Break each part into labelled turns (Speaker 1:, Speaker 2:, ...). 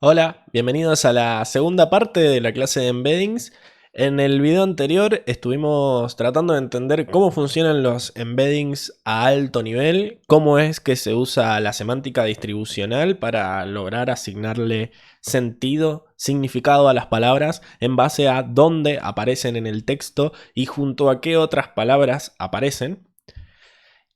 Speaker 1: Hola, bienvenidos a la segunda parte de la clase de embeddings. En el video anterior estuvimos tratando de entender cómo funcionan los embeddings a alto nivel, cómo es que se usa la semántica distribucional para lograr asignarle sentido, significado a las palabras en base a dónde aparecen en el texto y junto a qué otras palabras aparecen.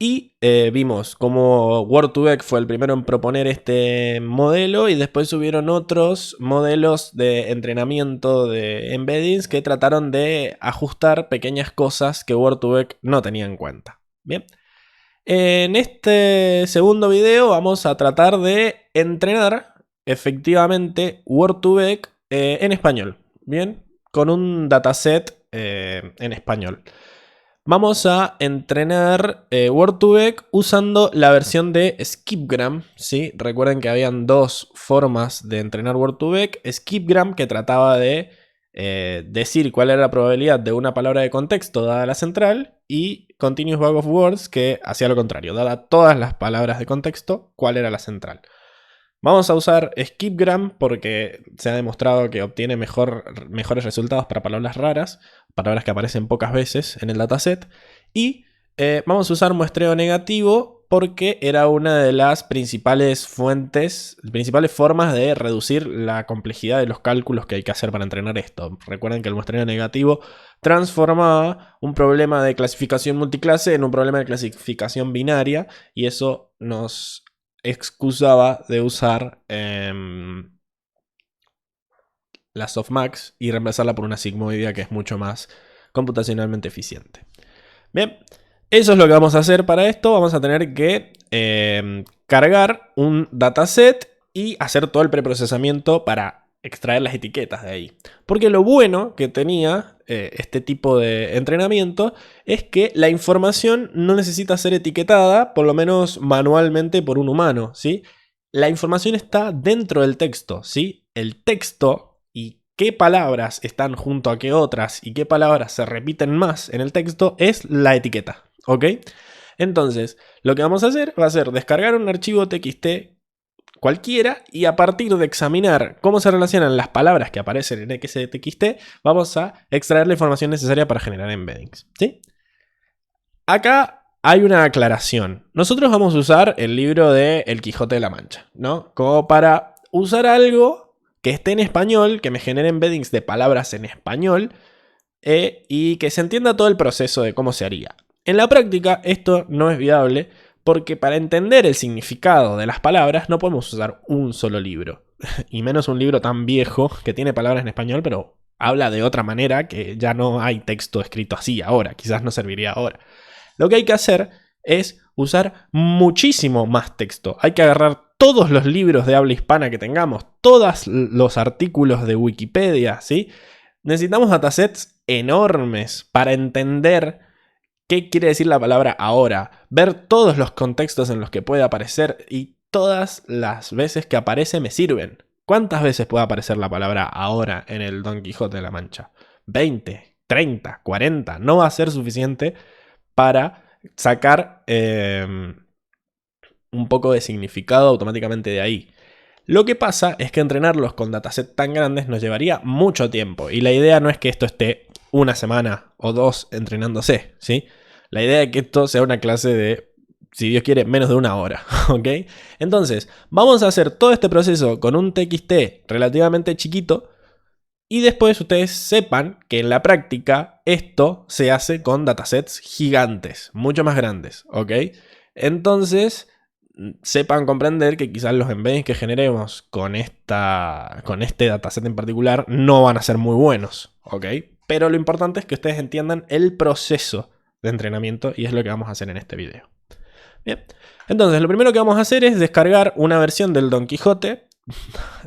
Speaker 1: Y vimos cómo Word2Vec fue el primero en proponer este modelo y después hubieron otros modelos de entrenamiento de embeddings que trataron de ajustar pequeñas cosas que Word2Vec no tenía en cuenta. Bien, en este segundo video vamos a tratar de entrenar efectivamente Word2Vec en español. Bien, con un dataset en español. Vamos a entrenar Word2Vec usando la versión de Skipgram, ¿sí? Recuerden que habían dos formas de entrenar Word2Vec. Skipgram, que trataba de decir cuál era la probabilidad de una palabra de contexto dada la central, y Continuous Bag of Words, que hacía lo contrario, dada todas las palabras de contexto, cuál era la central. Vamos a usar Skipgram porque se ha demostrado que obtiene mejores resultados para palabras raras, palabras que aparecen pocas veces en el dataset. Y vamos a usar muestreo negativo porque era una de las principales formas de reducir la complejidad de los cálculos que hay que hacer para entrenar esto. Recuerden que el muestreo negativo transformaba un problema de clasificación multiclase en un problema de clasificación binaria, y eso nos excusaba de usar la softmax y reemplazarla por una sigmoidea que es mucho más computacionalmente eficiente. Bien, eso es lo que vamos a hacer para esto. Vamos a tener que cargar un dataset y hacer todo el preprocesamiento para extraer las etiquetas de ahí. Porque lo bueno que tenía este tipo de entrenamiento es que la información no necesita ser etiquetada, por lo menos manualmente, por un humano, ¿sí? La información está dentro del texto, ¿sí? El texto y qué palabras están junto a qué otras y qué palabras se repiten más en el texto es la etiqueta, ¿ok? Entonces, lo que vamos a hacer va a ser descargar un archivo TXT cualquiera y a partir de examinar cómo se relacionan las palabras que aparecen en ese TXT, vamos a extraer la información necesaria para generar embeddings, ¿sí? Acá hay una aclaración. Nosotros vamos a usar el libro de El Quijote de la Mancha, ¿no? Como para usar algo que esté en español, que me genere embeddings de palabras en español y que se entienda todo el proceso de cómo se haría. En la práctica esto no es viable porque para entender el significado de las palabras no podemos usar un solo libro. Y menos un libro tan viejo que tiene palabras en español pero habla de otra manera, que ya no hay texto escrito así ahora, quizás no serviría ahora. Lo que hay que hacer es usar muchísimo más texto. Hay que agarrar todos los libros de habla hispana que tengamos, todos los artículos de Wikipedia, ¿sí? Necesitamos datasets enormes para entender qué quiere decir la palabra ahora, ver todos los contextos en los que puede aparecer y todas las veces que aparece me sirven. ¿Cuántas veces puede aparecer la palabra ahora en el Don Quijote de la Mancha? 20, 30, 40. No va a ser suficiente para sacar un poco de significado automáticamente de ahí. Lo que pasa es que entrenarlos con datasets tan grandes nos llevaría mucho tiempo. Y la idea no es que esto esté una semana o dos entrenándose, ¿sí? La idea es que esto sea una clase de, si Dios quiere, menos de una hora, ¿ok? Entonces, vamos a hacer todo este proceso con un TXT relativamente chiquito. Y después ustedes sepan que en la práctica esto se hace con datasets gigantes, mucho más grandes, ¿ok? Entonces, sepan comprender que quizás los embeddings que generemos con este dataset en particular no van a ser muy buenos, ¿ok? Pero lo importante es que ustedes entiendan el proceso de entrenamiento y es lo que vamos a hacer en este video. Bien, entonces lo primero que vamos a hacer es descargar una versión del Don Quijote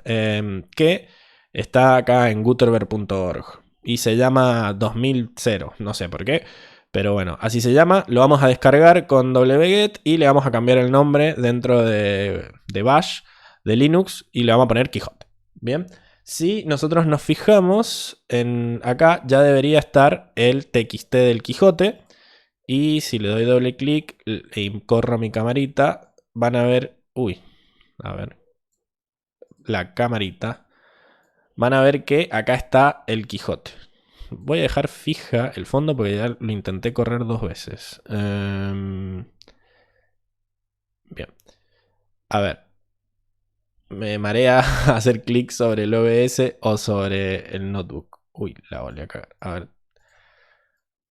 Speaker 1: que está acá en gutenberg.org y se llama 2000, no sé por qué, pero bueno, así se llama. Lo vamos a descargar con wget y le vamos a cambiar el nombre dentro de Bash, de Linux, y le vamos a poner Quijote. Bien, si nosotros nos fijamos en acá, ya debería estar el TXT del Quijote. Y si le doy doble clic y corro mi camarita, van a ver... Uy, a ver. la camarita, van a ver que acá está el Quijote. Voy a dejar fija el fondo porque ya lo intenté correr 2 veces. Bien. A ver. Me marea hacer clic sobre el OBS o sobre el notebook. Uy, la volví a cagar. A ver.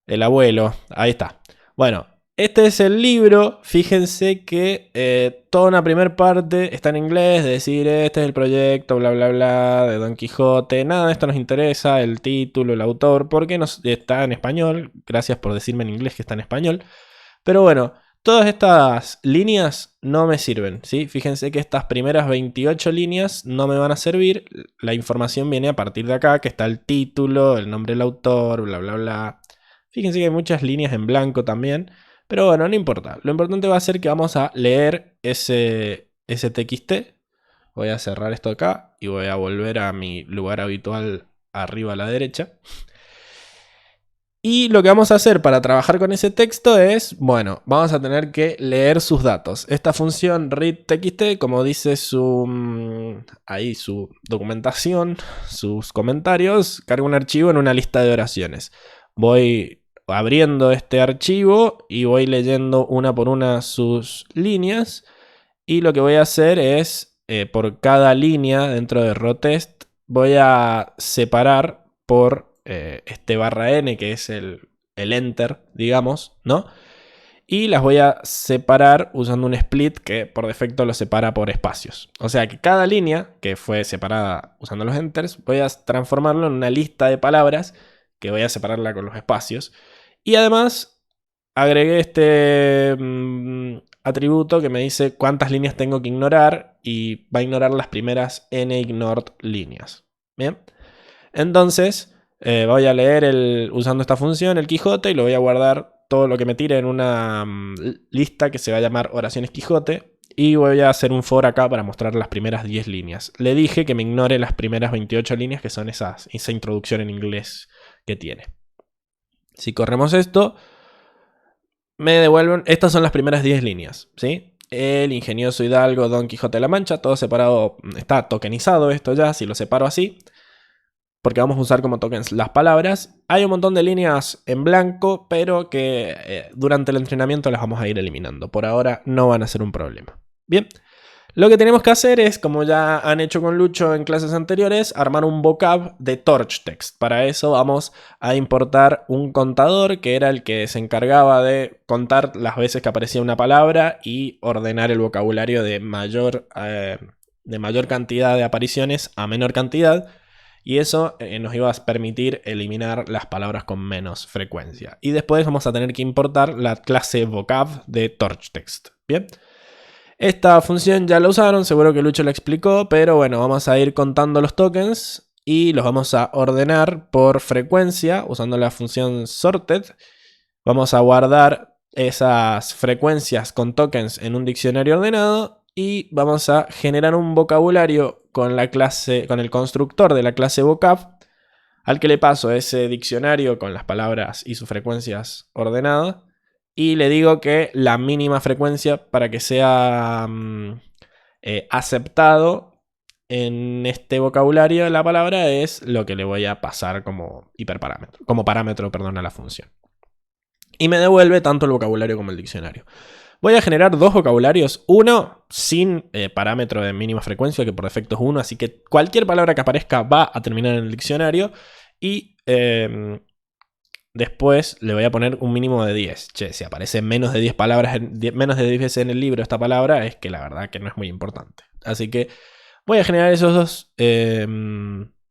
Speaker 1: El abuelo. Ahí está. Bueno, este es el libro. Fíjense que toda una primera parte está en inglés. De decir, este es el proyecto, bla, bla, bla, de Don Quijote. Nada de esto nos interesa. El título, el autor. Porque está en español. Gracias por decirme en inglés que está en español. Pero bueno, todas estas líneas no me sirven, ¿sí? Fíjense que estas primeras 28 líneas no me van a servir. La información viene a partir de acá, que está el título, el nombre del autor, bla, bla, bla. Fíjense que hay muchas líneas en blanco también. Pero bueno, no importa. Lo importante va a ser que vamos a leer ese TXT. Voy a cerrar esto acá y voy a volver a mi lugar habitual arriba a la derecha. Y lo que vamos a hacer para trabajar con ese texto es, bueno, vamos a tener que leer sus datos. Esta función readTxt, como dice su documentación, sus comentarios, carga un archivo en una lista de oraciones. Voy abriendo este archivo y voy leyendo una por una sus líneas. Y lo que voy a hacer es, por cada línea dentro de rotest, voy a separar por este /n, que es el enter, digamos, ¿no? Y las voy a separar usando un split que por defecto lo separa por espacios. O sea que cada línea que fue separada usando los enters, voy a transformarlo en una lista de palabras que voy a separarla con los espacios. Y además agregué este atributo que me dice cuántas líneas tengo que ignorar y va a ignorar las primeras n ignored líneas. Bien, entonces voy a leer usando esta función el Quijote y lo voy a guardar todo lo que me tire en una lista que se va a llamar oraciones Quijote. Y voy a hacer un for acá para mostrar las primeras 10 líneas. Le dije que me ignore las primeras 28 líneas, que son esa introducción en inglés que tiene. Si corremos esto, me devuelven. Estas son las primeras 10 líneas, ¿sí? El ingenioso hidalgo Don Quijote de la Mancha, todo separado. Está tokenizado esto ya, si lo separo así, porque vamos a usar como tokens las palabras. Hay un montón de líneas en blanco, pero que durante el entrenamiento las vamos a ir eliminando. Por ahora no van a ser un problema. Bien, lo que tenemos que hacer es, como ya han hecho con Lucho en clases anteriores, armar un vocab de torch text. Para eso vamos a importar un contador, que era el que se encargaba de contar las veces que aparecía una palabra y ordenar el vocabulario de mayor cantidad de apariciones a menor cantidad. Y eso nos iba a permitir eliminar las palabras con menos frecuencia. Y después vamos a tener que importar la clase vocab de torch text. Bien. Esta función ya la usaron, seguro que Lucho la explicó, pero bueno, vamos a ir contando los tokens y los vamos a ordenar por frecuencia usando la función sorted. Vamos a guardar esas frecuencias con tokens en un diccionario ordenado y vamos a generar un vocabulario con el constructor de la clase vocab, al que le paso ese diccionario con las palabras y sus frecuencias ordenadas. Y le digo que la mínima frecuencia para que sea aceptado en este vocabulario de la palabra es lo que le voy a pasar como parámetro a la función. Y me devuelve tanto el vocabulario como el diccionario. Voy a generar dos vocabularios, uno sin parámetro de mínima frecuencia, que por defecto es 1, así que cualquier palabra que aparezca va a terminar en el diccionario. Y después le voy a poner un mínimo de 10. Che, si aparece menos de 10 palabras, menos de 10 veces en el libro esta palabra, es que la verdad que no es muy importante. Así que voy a generar esos dos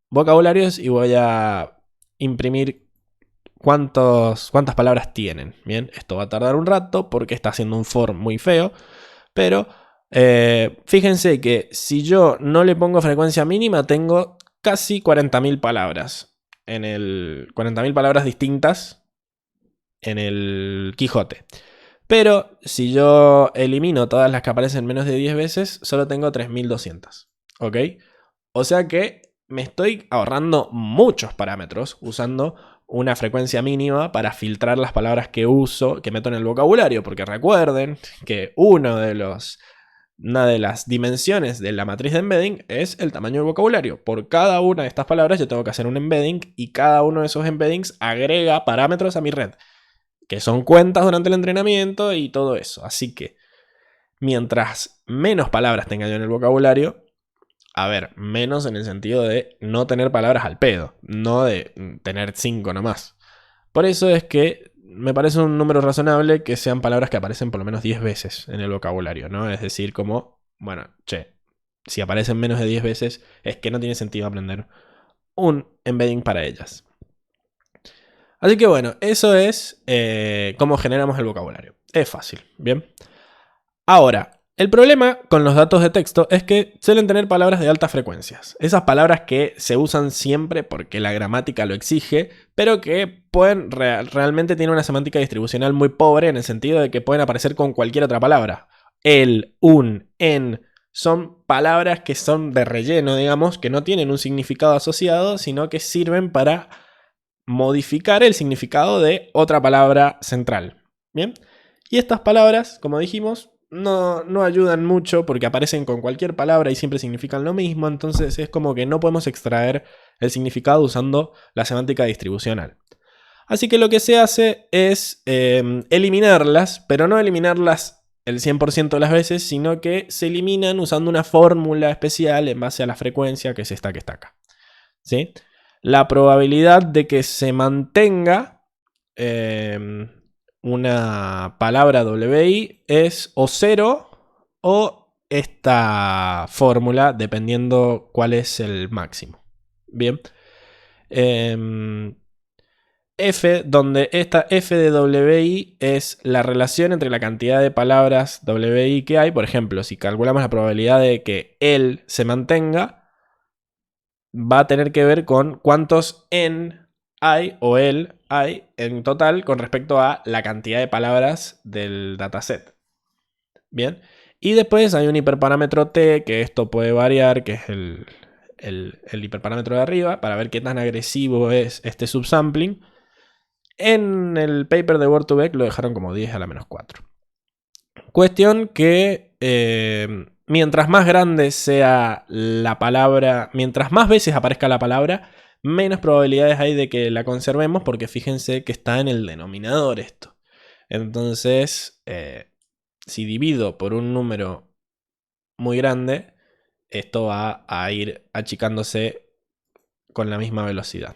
Speaker 1: vocabularios y voy a imprimir cuántas palabras tienen. Bien, esto va a tardar un rato porque está haciendo un for muy feo. Pero fíjense que si yo no le pongo frecuencia mínima, tengo casi 40.000 palabras. 40.000 palabras distintas en el Quijote. Pero si yo elimino todas las que aparecen menos de 10 veces, solo tengo 3.200. ¿Ok? O sea que me estoy ahorrando muchos parámetros usando una frecuencia mínima para filtrar las palabras que uso, que meto en el vocabulario. Porque recuerden que uno de los una de las dimensiones de la matriz de embedding es el tamaño del vocabulario. Por cada una de estas palabras yo tengo que hacer un embedding y cada uno de esos embeddings agrega parámetros a mi red, que son cuentas durante el entrenamiento y todo eso. Así que mientras menos palabras tenga yo en el vocabulario, a ver, menos en el sentido de no tener palabras al pedo, no de tener 5 nomás. Por eso es que me parece un número razonable que sean palabras que aparecen por lo menos 10 veces en el vocabulario, ¿no? Es decir, como, bueno, che, si aparecen menos de 10 veces es que no tiene sentido aprender un embedding para ellas. Así que bueno, eso es cómo generamos el vocabulario. Es fácil, ¿bien? Ahora, el problema con los datos de texto es que suelen tener palabras de altas frecuencias. Esas palabras que se usan siempre porque la gramática lo exige, pero que pueden realmente tienen una semántica distribucional muy pobre en el sentido de que pueden aparecer con cualquier otra palabra. El, un, en, son palabras que son de relleno, digamos, que no tienen un significado asociado, sino que sirven para modificar el significado de otra palabra central. ¿Bien? Y estas palabras, como dijimos, no ayudan mucho porque aparecen con cualquier palabra y siempre significan lo mismo, entonces es como que no podemos extraer el significado usando la semántica distribucional. Así que lo que se hace es eliminarlas, pero no eliminarlas el 100% de las veces, sino que se eliminan usando una fórmula especial en base a la frecuencia, que es esta que está acá. ¿Sí? La probabilidad de que se mantenga una palabra WI es o 0 o esta fórmula, dependiendo cuál es el máximo. Bien. F, donde esta F de WI es la relación entre la cantidad de palabras WI que hay. Por ejemplo, si calculamos la probabilidad de que él se mantenga, va a tener que ver con cuántos en hay o él hay en total con respecto a la cantidad de palabras del dataset. Bien. Y después hay un hiperparámetro T, que esto puede variar, que es el hiperparámetro de arriba, para ver qué tan agresivo es este subsampling. En el paper de Word2Vec lo dejaron como 10 a la menos 4. Cuestión que mientras más grande sea la palabra, mientras más veces aparezca la palabra, menos probabilidades hay de que la conservemos, porque fíjense que está en el denominador esto. Entonces, si divido por un número muy grande, esto va a ir achicándose con la misma velocidad.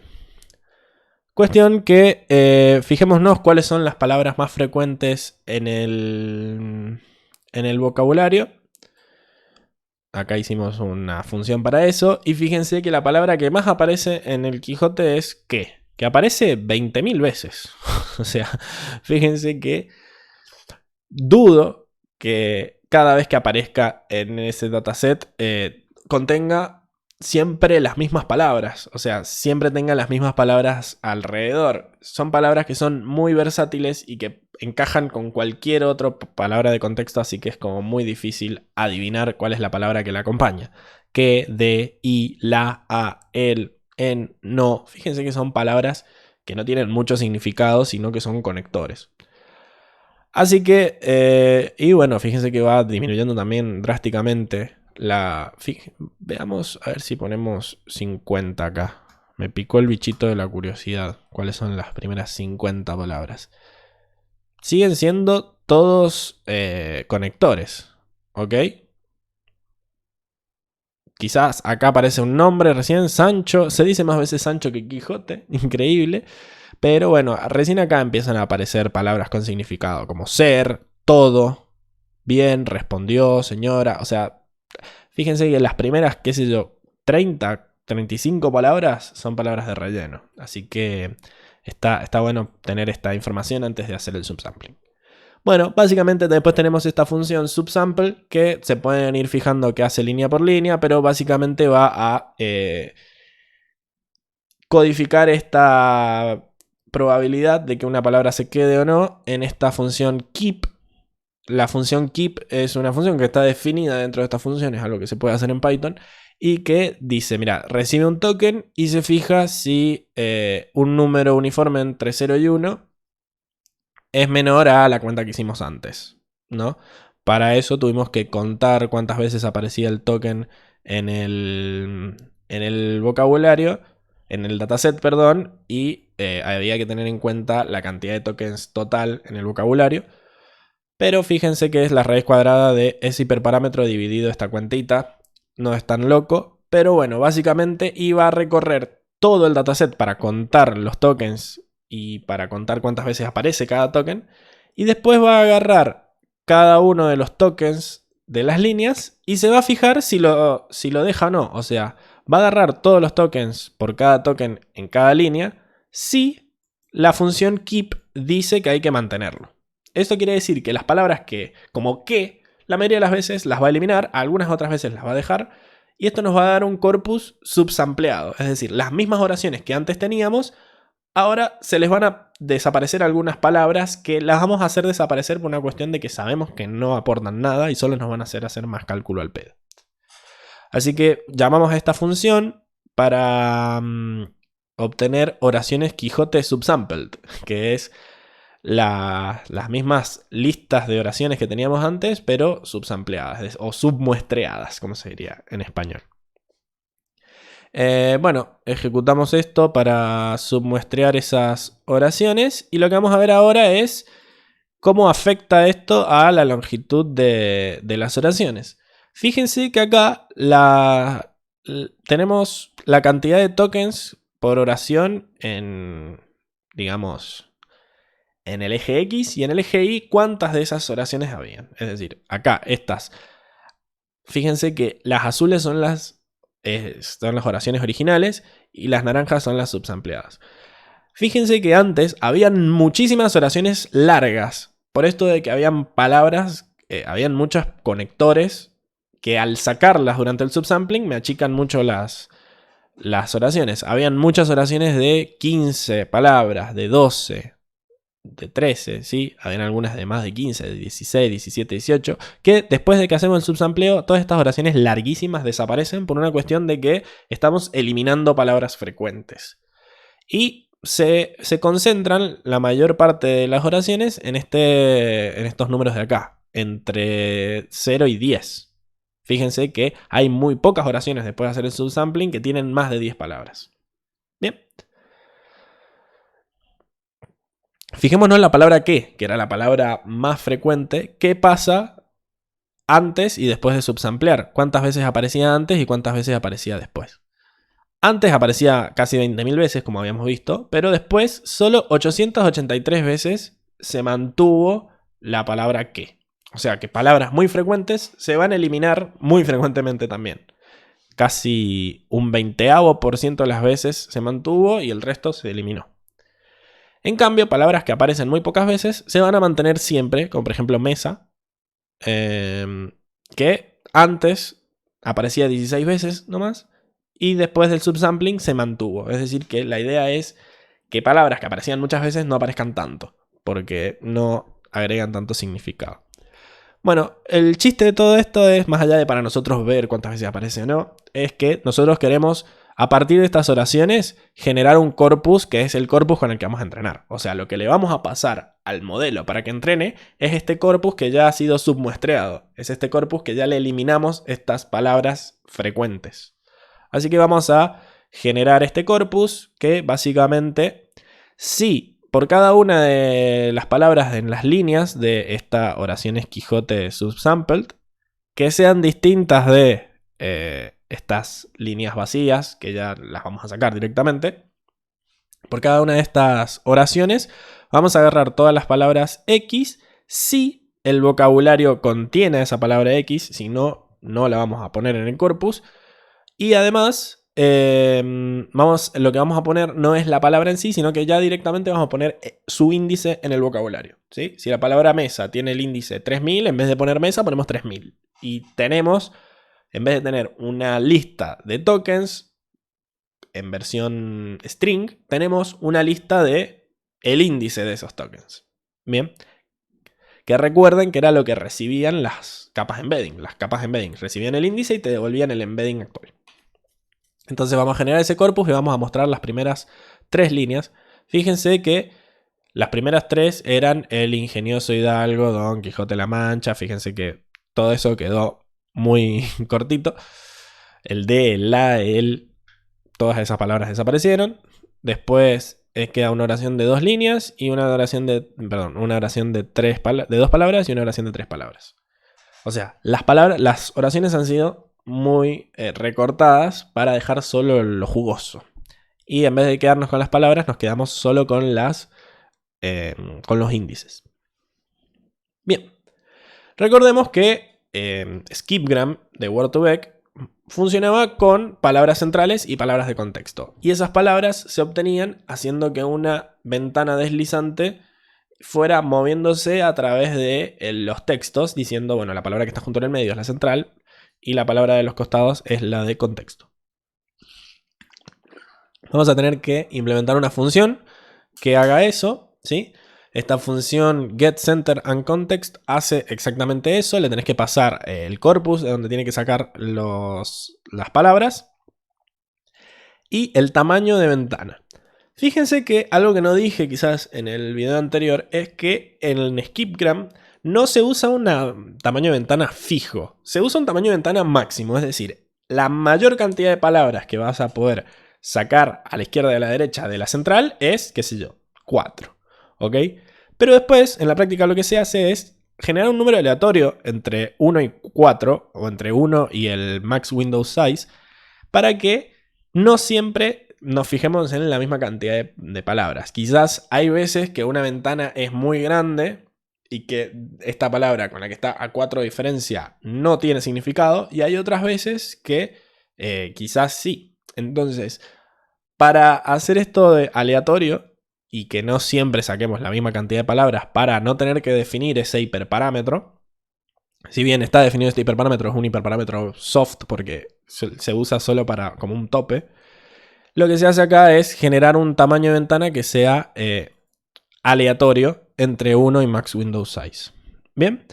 Speaker 1: Cuestión que fijémonos cuáles son las palabras más frecuentes en el vocabulario. Acá hicimos una función para eso. Y fíjense que la palabra que más aparece en el Quijote es ¿qué? Que aparece 20.000 veces. O sea, fíjense que dudo que cada vez que aparezca en ese dataset contenga siempre las mismas palabras, o sea, siempre tengan las mismas palabras alrededor. Son palabras que son muy versátiles y que encajan con cualquier otra palabra de contexto, así que es como muy difícil adivinar cuál es la palabra que la acompaña. Que, de, y, la, a, el, en, no. Fíjense que son palabras que no tienen mucho significado, sino que son conectores. Así que, y bueno, fíjense que va disminuyendo también drásticamente veamos a ver si ponemos 50 acá. Me picó el bichito de la curiosidad. ¿Cuáles son las primeras 50 palabras? Siguen siendo todos conectores. ¿Ok? Quizás acá aparece un nombre recién, Sancho. Se dice más veces Sancho que Quijote. Increíble. Pero bueno, recién acá empiezan a aparecer palabras con significado. Como ser, todo, bien, respondió, señora. O sea, fíjense que las primeras, qué sé yo, 30, 35 palabras son palabras de relleno. Así que está bueno tener esta información antes de hacer el subsampling. Bueno, básicamente después tenemos esta función subsample que se pueden ir fijando que hace línea por línea, pero básicamente va a codificar esta probabilidad de que una palabra se quede o no en esta función keep. La función keep es una función que está definida dentro de esta función, es algo que se puede hacer en Python, y que dice, mira, recibe un token y se fija si un número uniforme entre 0 y 1 es menor a la cuenta que hicimos antes, ¿no? Para eso tuvimos que contar cuántas veces aparecía el token en el vocabulario, en el dataset, perdón, y había que tener en cuenta la cantidad de tokens total en el vocabulario. Pero fíjense que es la raíz cuadrada de ese hiperparámetro dividido esta cuentita. No es tan loco, pero bueno, básicamente iba a recorrer todo el dataset para contar los tokens y para contar cuántas veces aparece cada token. Y después va a agarrar cada uno de los tokens de las líneas y se va a fijar si lo deja o no. O sea, va a agarrar todos los tokens por cada token en cada línea si la función keep dice que hay que mantenerlo. Esto quiere decir que las palabras como que, la mayoría de las veces las va a eliminar, algunas otras veces las va a dejar, y esto nos va a dar un corpus subsampleado. Es decir, las mismas oraciones que antes teníamos, ahora se les van a desaparecer algunas palabras que las vamos a hacer desaparecer por una cuestión de que sabemos que no aportan nada y solo nos van a hacer más cálculo al pedo. Así que llamamos a esta función para obtener oraciones Quijote subsampled, que es las mismas listas de oraciones que teníamos antes, pero subsampleadas o submuestreadas, como se diría en español. Bueno, ejecutamos esto para submuestrear esas oraciones y lo que vamos a ver ahora es cómo afecta esto a la longitud de las oraciones. Fíjense que acá tenemos la cantidad de tokens por oración en, digamos, en el eje X, y en el eje Y cuántas de esas oraciones habían. Es decir, acá estas, fíjense que las azules son las oraciones originales y las naranjas son las subsampleadas. Fíjense que antes habían muchísimas oraciones largas, por esto de que habían palabras, habían muchos conectores que al sacarlas durante el subsampling me achican mucho las oraciones. Habían muchas oraciones de 15 palabras, de 12, de 13, ¿sí? Habían algunas de más de 15, de 16, 17, 18, que después de que hacemos el subsampleo, todas estas oraciones larguísimas desaparecen por una cuestión de que estamos eliminando palabras frecuentes. Y se concentran la mayor parte de las oraciones en estos números de acá, entre 0 y 10. Fíjense que hay muy pocas oraciones después de hacer el subsampling que tienen más de 10 palabras. Bien. Fijémonos en la palabra que era la palabra más frecuente. ¿Qué pasa antes y después de subsamplear? ¿Cuántas veces aparecía antes y cuántas veces aparecía después? Antes aparecía casi 20.000 veces, como habíamos visto, pero después solo 883 veces se mantuvo la palabra que. O sea que palabras muy frecuentes se van a eliminar muy frecuentemente también. Casi un 20% de las veces se mantuvo y el resto se eliminó. En cambio, palabras que aparecen muy pocas veces se van a mantener siempre, como por ejemplo mesa, que antes aparecía 16 veces nomás y después del subsampling se mantuvo. Es decir, que la idea es que palabras que aparecían muchas veces no aparezcan tanto, porque no agregan tanto significado. Bueno, el chiste de todo esto es, más allá de para nosotros ver cuántas veces aparece o no, es que nosotros queremos, a partir de estas oraciones, generar un corpus que es el corpus con el que vamos a entrenar. O sea, lo que le vamos a pasar al modelo para que entrene es este corpus que ya ha sido submuestreado. Es este corpus que ya le eliminamos estas palabras frecuentes. Así que vamos a generar este corpus que básicamente, si por cada una de las palabras en las líneas de esta oración Quijote subsampled, que sean distintas de estas líneas vacías, que ya las vamos a sacar directamente. Por cada una de estas oraciones vamos a agarrar todas las palabras X si el vocabulario contiene esa palabra X, si no, no la vamos a poner en el corpus. Y además, lo que vamos a poner no es la palabra en sí, sino que ya directamente vamos a poner su índice en el vocabulario, ¿sí? Si la palabra mesa tiene el índice 3000, en vez de poner mesa ponemos 3000. Y tenemos, en vez de tener una lista de tokens en versión string, tenemos una lista de el índice de esos tokens. Bien. Que recuerden que era lo que recibían las capas embedding. Las capas embedding recibían el índice y te devolvían el embedding actual. Entonces vamos a generar ese corpus y vamos a mostrar las primeras 3 líneas. Fíjense que Las primeras 3 eran el ingenioso hidalgo, Don Quijote de la Mancha. Fíjense que todo eso quedó muy cortito. El de, el la, el, todas esas palabras desaparecieron. Después queda una oración de 2 líneas y una oración de, una oración de 2 palabras y una oración de 3 palabras. O sea, las oraciones han sido muy recortadas para dejar solo lo jugoso. Y en vez de quedarnos con las palabras, nos quedamos solo con con los índices. Bien, recordemos que Skipgram de Word2Vec funcionaba con palabras centrales y palabras de contexto. Y esas palabras se obtenían haciendo que una ventana deslizante fuera moviéndose a través de los textos, diciendo, bueno, la palabra que está junto en el medio es la central y la palabra de los costados es la de contexto. Vamos a tener que implementar una función que haga eso, ¿sí? Esta función getCenterAndContext hace exactamente eso. Le tenés que pasar el corpus de donde tiene que sacar las palabras y el tamaño de ventana. Fíjense que algo que no dije quizás en el video anterior es que en Skipgram no se usa un tamaño de ventana fijo. Se usa un tamaño de ventana máximo, es decir, la mayor cantidad de palabras que vas a poder sacar a la izquierda y a la derecha de la central es, qué sé yo, 4. ¿Ok? Pero después, en la práctica lo que se hace es generar un número aleatorio entre 1 y 4, o entre 1 y el max window size, para que no siempre nos fijemos en la misma cantidad de palabras. Quizás hay veces que una ventana es muy grande y que esta palabra con la que está a 4 de diferencia no tiene significado, y hay otras veces que quizás sí. Entonces, para hacer esto de aleatorio y que no siempre saquemos la misma cantidad de palabras para no tener que definir ese hiperparámetro, si bien está definido este hiperparámetro, es un hiperparámetro soft porque se usa solo como un tope, lo que se hace acá es generar un tamaño de ventana que sea aleatorio entre 1 y max window size. Bien,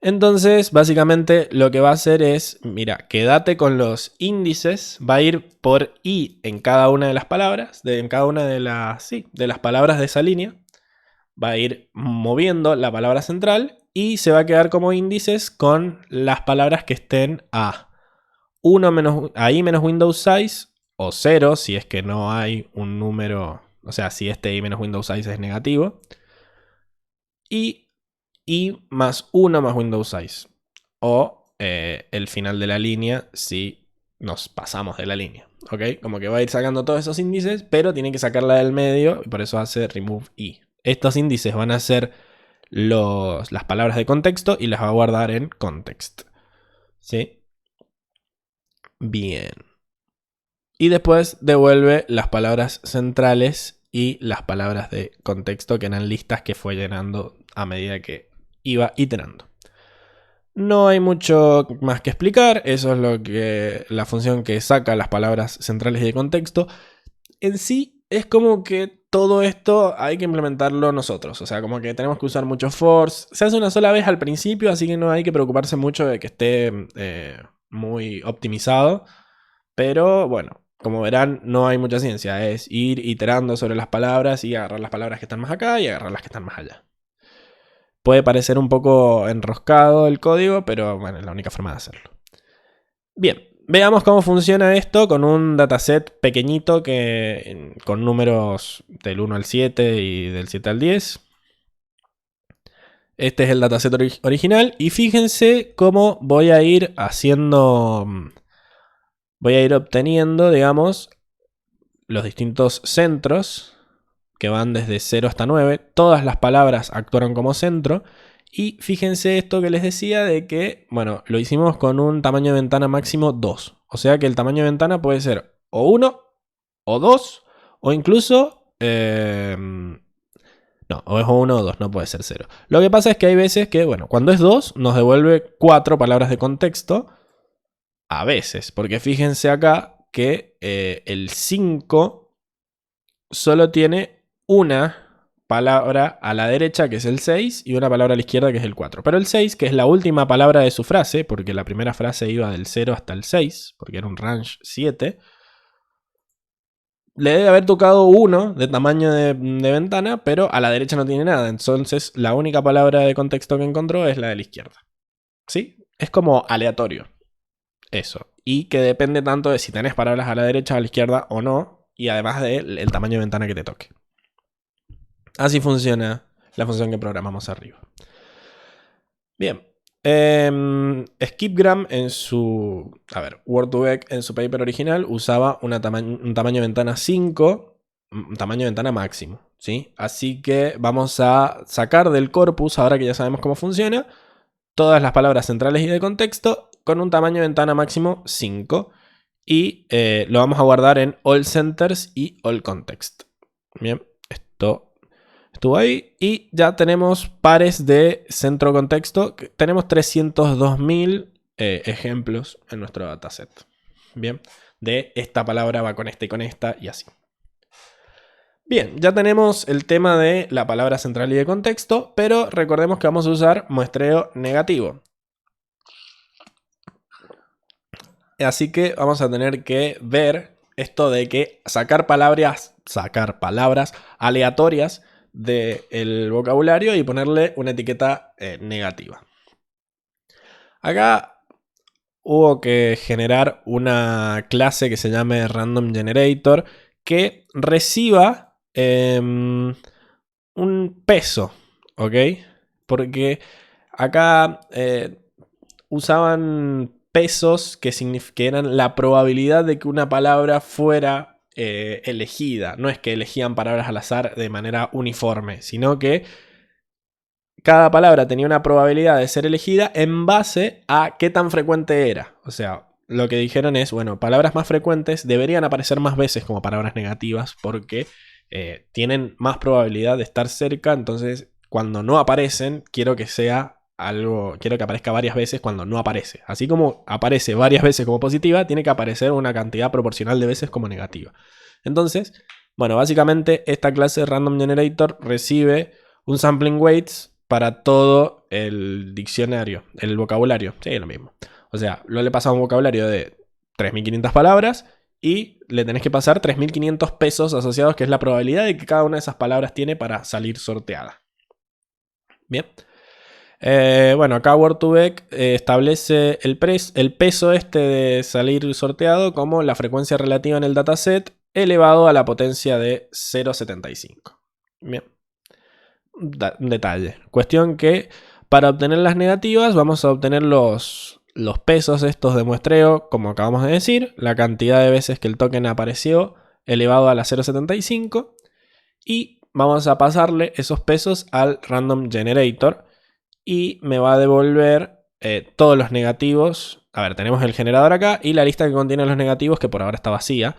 Speaker 1: entonces básicamente lo que va a hacer es, mira, quédate con los índices, va a ir por i en cada una de las palabras, en cada una de las palabras de esa línea, va a ir moviendo la palabra central y se va a quedar como índices con las palabras que estén a i menos Windows size o 0 si es que no hay un número, o sea, si este i menos Windows size es negativo, y i más 1 más Windows size, o el final de la línea si nos pasamos de la línea. ¿Ok? Como que va a ir sacando todos esos índices, pero tiene que sacarla del medio y por eso hace remove i. Estos índices van a ser las palabras de contexto y las va a guardar en context. ¿Sí? Bien. Y después devuelve las palabras centrales y las palabras de contexto, que eran listas que fue llenando a medida que iba iterando. No hay mucho más que explicar. Eso es la función que saca las palabras centrales y de contexto. En sí es como que todo esto hay que implementarlo nosotros. O sea, como que tenemos que usar mucho force. Se hace una sola vez al principio, así que no hay que preocuparse mucho de que esté muy optimizado. Pero bueno, como verán, no hay mucha ciencia. Es ir iterando sobre las palabras y agarrar las palabras que están más acá y agarrar las que están más allá. Puede parecer un poco enroscado el código, pero bueno, es la única forma de hacerlo. Bien, veamos cómo funciona esto con un dataset pequeñito con números del 1 al 7 y del 7 al 10. Este es el dataset original y fíjense cómo voy a ir obteniendo, digamos, los distintos centros que van desde 0 hasta 9. Todas las palabras actuaron como centro. Y fíjense esto que les decía de que, bueno, lo hicimos con un tamaño de ventana máximo 2. O sea que el tamaño de ventana puede ser o 1, o 2, o incluso... no, o es 1 o 2, no puede ser 0. Lo que pasa es que hay veces que, bueno, cuando es 2 nos devuelve 4 palabras de contexto. A veces, porque fíjense acá que el 5 solo tiene una palabra a la derecha, que es el 6, y una palabra a la izquierda, que es el 4. Pero el 6, que es la última palabra de su frase, porque la primera frase iba del 0 hasta el 6, porque era un range 7, le debe haber tocado 1 de tamaño de ventana, pero a la derecha no tiene nada. Entonces la única palabra de contexto que encontró es la de la izquierda. ¿Sí? Es como aleatorio. Eso. Y que depende tanto de si tenés palabras a la derecha, a la izquierda o no. Y además del tamaño de ventana que te toque. Así funciona la función que programamos arriba. Bien. Skipgram en su... Word2Vec en su paper original usaba un tamaño de ventana 5, un tamaño de ventana máximo, ¿sí? Así que vamos a sacar del corpus, ahora que ya sabemos cómo funciona, todas las palabras centrales y de contexto con un tamaño de ventana máximo 5. Y lo vamos a guardar en all centers y all context. Bien, esto estuvo ahí. Y ya tenemos pares de centro contexto. Tenemos 302.000 ejemplos en nuestro dataset. Bien, de esta palabra va con esta y con esta y así. Bien, ya tenemos el tema de la palabra central y de contexto, pero recordemos que vamos a usar muestreo negativo. Así que vamos a tener que ver esto de que sacar palabras aleatorias del vocabulario y ponerle una etiqueta negativa. Acá hubo que generar una clase que se llame Random Generator que reciba un peso, ¿ok? Porque acá usaban pesos que eran la probabilidad de que una palabra fuera elegida. No es que elegían palabras al azar de manera uniforme, sino que cada palabra tenía una probabilidad de ser elegida en base a qué tan frecuente era. O sea, lo que dijeron es, bueno, palabras más frecuentes deberían aparecer más veces como palabras negativas porque tienen más probabilidad de estar cerca. Entonces, cuando no aparecen, quiero que aparezca varias veces cuando no aparece. Así como aparece varias veces como positiva, tiene que aparecer una cantidad proporcional de veces como negativa. Entonces, bueno, básicamente esta clase de Random Generator recibe un sampling weights para todo el diccionario, el vocabulario. Sí, es lo mismo. O sea, le pasa un vocabulario de 3.500 palabras y le tenés que pasar 3.500 pesos asociados, que es la probabilidad de que cada una de esas palabras tiene para salir sorteada. Bien. Bueno, acá Word2Vec establece el peso este de salir sorteado como la frecuencia relativa en el dataset elevado a la potencia de 0,75. Bien. Un detalle. Cuestión que para obtener las negativas vamos a obtener los pesos estos de muestreo, como acabamos de decir, la cantidad de veces que el token apareció elevado a la 0,75 y vamos a pasarle esos pesos al Random Generator y me va a devolver todos los negativos. A ver, tenemos el generador acá y la lista que contiene los negativos, que por ahora está vacía.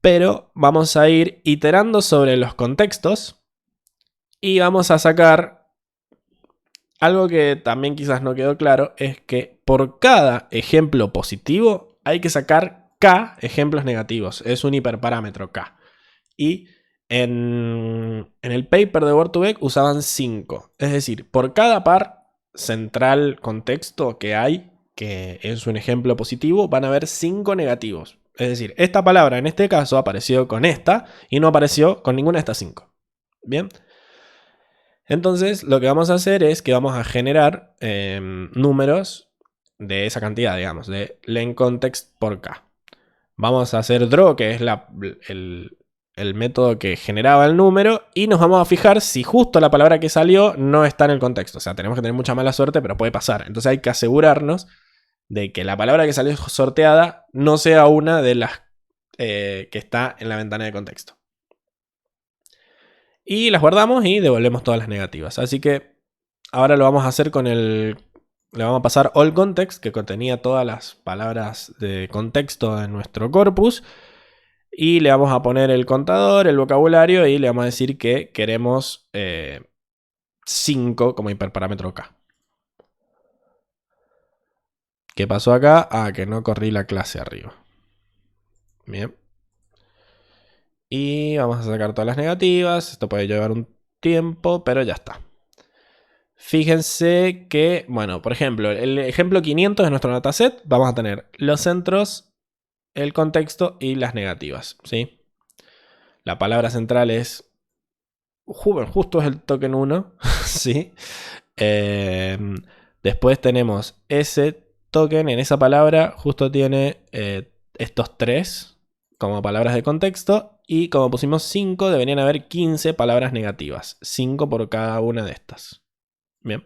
Speaker 1: Pero vamos a ir iterando sobre los contextos y vamos a sacar algo que también quizás no quedó claro, es que por cada ejemplo positivo hay que sacar K ejemplos negativos. Es un hiperparámetro K. Y en el paper de Word2Vec usaban 5. Es decir, por cada par central contexto que hay, que es un ejemplo positivo, van a haber 5 negativos. Es decir, esta palabra en este caso apareció con esta y no apareció con ninguna de estas 5. Bien. Entonces lo que vamos a hacer es que vamos a generar números de esa cantidad, digamos, de len context por K. Vamos a hacer draw, que es el método que generaba el número, y nos vamos a fijar si justo la palabra que salió no está en el contexto. O sea, tenemos que tener mucha mala suerte, pero puede pasar. Entonces hay que asegurarnos de que la palabra que salió sorteada no sea una de las que está en la ventana de contexto. Y las guardamos y devolvemos todas las negativas. Así que ahora lo vamos a hacer con le vamos a pasar all context, que contenía todas las palabras de contexto en nuestro corpus. Y le vamos a poner el contador, el vocabulario, y le vamos a decir que queremos 5 como hiperparámetro K. ¿Qué pasó acá? Ah, que no corrí la clase arriba. Bien. Y vamos a sacar todas las negativas. Esto puede llevar un tiempo, pero ya está. Fíjense que, bueno, por ejemplo, el ejemplo 500 de nuestro dataset, vamos a tener los centros, el contexto y las negativas, ¿sí? la palabra central es, justo es el token 1, ¿sí? Después tenemos ese token, en esa palabra justo tiene estos 3 como palabras de contexto, y como pusimos 5, deberían haber 15 palabras negativas, 5 por cada una de estas. Bien.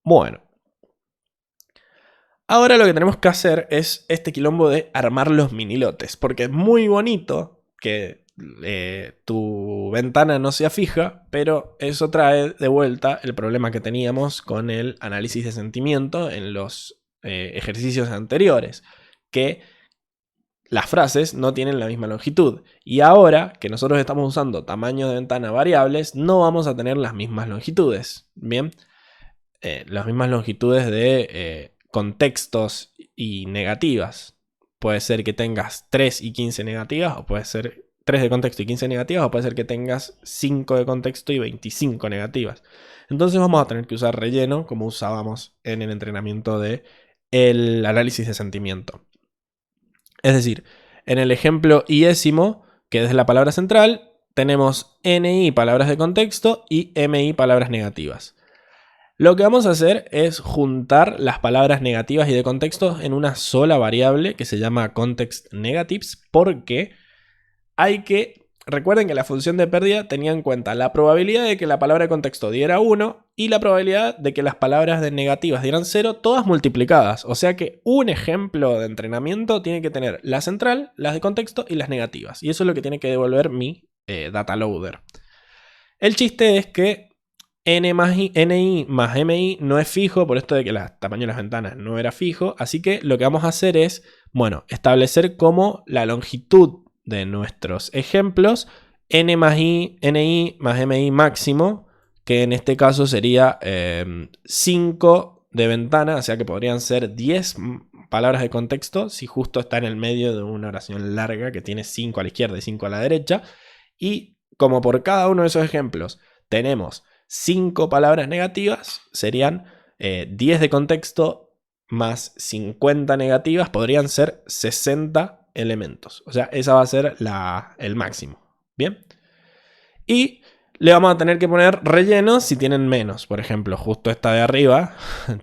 Speaker 1: Bueno. Ahora lo que tenemos que hacer es este quilombo de armar los minilotes, porque es muy bonito que tu ventana no sea fija, pero eso trae de vuelta el problema que teníamos con el análisis de sentimiento en los ejercicios anteriores, que las frases no tienen la misma longitud. Y ahora que nosotros estamos usando tamaño de ventana variables, no vamos a tener las mismas longitudes. Bien, las mismas longitudes de contextos y negativas. Puede ser que tengas 3 y 15 negativas, o puede ser 3 de contexto y 15 negativas, o puede ser que tengas 5 de contexto y 25 negativas. Entonces vamos a tener que usar relleno como usábamos en el entrenamiento de el análisis de sentimiento. Es decir, en el ejemplo iésimo, que es la palabra central, tenemos NI palabras de contexto y MI palabras negativas. Lo que vamos a hacer es juntar las palabras negativas y de contexto en una sola variable que se llama context negatives, porque recuerden que la función de pérdida tenía en cuenta la probabilidad de que la palabra de contexto diera 1 y la probabilidad de que las palabras de negativas dieran 0, todas multiplicadas. O sea que un ejemplo de entrenamiento tiene que tener la central, las de contexto y las negativas. Y eso es lo que tiene que devolver mi data loader. El chiste es que NI más MI no es fijo, por esto de que el tamaño de las ventanas no era fijo. Así que lo que vamos a hacer es, bueno, establecer como la longitud de nuestros ejemplos NI más MI máximo, que en este caso sería 5 de ventana, o sea que podrían ser 10 palabras de contexto si justo está en el medio de una oración larga que tiene 5 a la izquierda y 5 a la derecha. Y como por cada uno de esos ejemplos tenemos 5 palabras negativas, serían 10 de contexto más 50 negativas, podrían ser 60 elementos. O sea, esa va a ser el máximo. Bien. Y le vamos a tener que poner rellenos si tienen menos. Por ejemplo, justo esta de arriba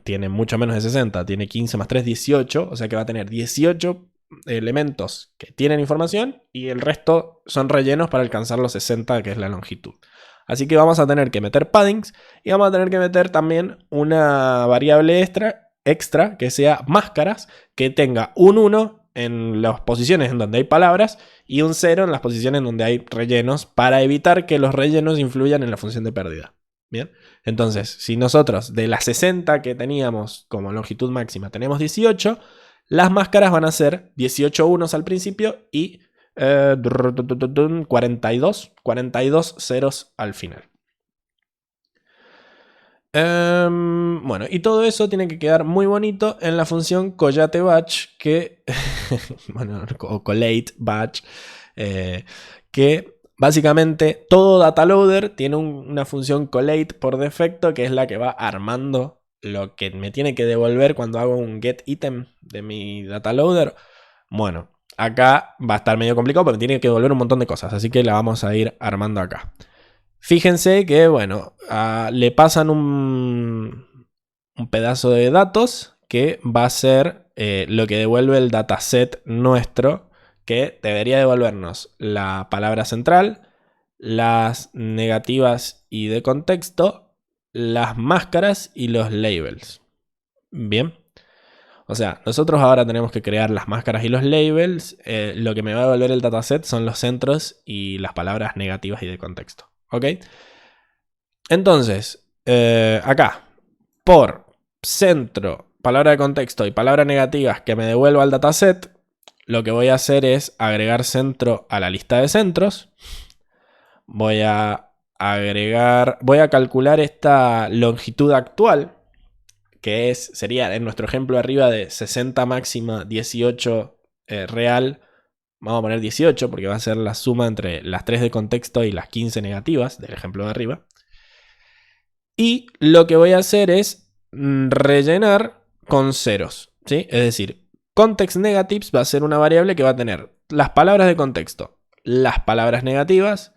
Speaker 1: tiene mucho menos de 60. Tiene 15 más 3, 18. O sea que va a tener 18 elementos que tienen información y el resto son rellenos para alcanzar los 60, que es la longitud. Así que vamos a tener que meter paddings y vamos a tener que meter también una variable extra que sea máscaras, que tenga un 1 en las posiciones en donde hay palabras y un 0 en las posiciones en donde hay rellenos, para evitar que los rellenos influyan en la función de pérdida. Bien, entonces si nosotros de las 60 que teníamos como longitud máxima tenemos 18, las máscaras van a ser 18 unos al principio y 42 ceros al final. Bueno, y todo eso tiene que quedar muy bonito en la función collate batch, que bueno, o collate batch, que básicamente todo data loader tiene una función collate por defecto, que es la que va armando lo que me tiene que devolver cuando hago un get item de mi data loader. Bueno, acá va a estar medio complicado porque me tiene que devolver un montón de cosas, así que la vamos a ir armando acá. Fíjense que, bueno, le pasan un pedazo de datos que va a ser lo que devuelve el dataset nuestro, que debería devolvernos la palabra central, las negativas y de contexto, las máscaras y los labels. Bien. O sea, nosotros ahora tenemos que crear las máscaras y los labels. Lo que me va a devolver el dataset son los centros y las palabras negativas y de contexto. ¿Ok? Entonces, acá, por centro, palabra de contexto y palabras negativas que me devuelva el dataset, lo que voy a hacer es agregar centro a la lista de centros. Voy a calcular esta longitud actual, que sería en nuestro ejemplo arriba de 60 máxima, 18 real. Vamos a poner 18 porque va a ser la suma entre las 3 de contexto y las 15 negativas del ejemplo de arriba. Y lo que voy a hacer es rellenar con ceros, ¿sí? Es decir, context negatives va a ser una variable que va a tener las palabras de contexto, las palabras negativas.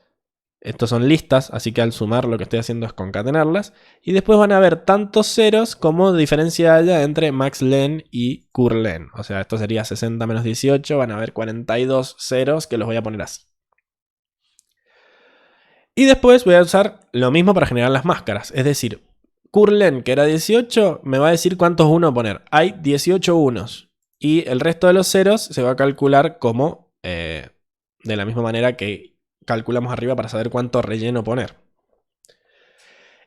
Speaker 1: Estos son listas, así que al sumar lo que estoy haciendo es concatenarlas. Y después van a haber tantos ceros como diferencia haya entre maxlen y curlen. O sea, esto sería 60 menos 18. Van a haber 42 ceros que los voy a poner así. Y después voy a usar lo mismo para generar las máscaras. Es decir, curlen, que era 18, me va a decir cuántos unos poner. Hay 18 unos. Y el resto de los ceros se va a calcular como de la misma manera que calculamos arriba para saber cuánto relleno poner.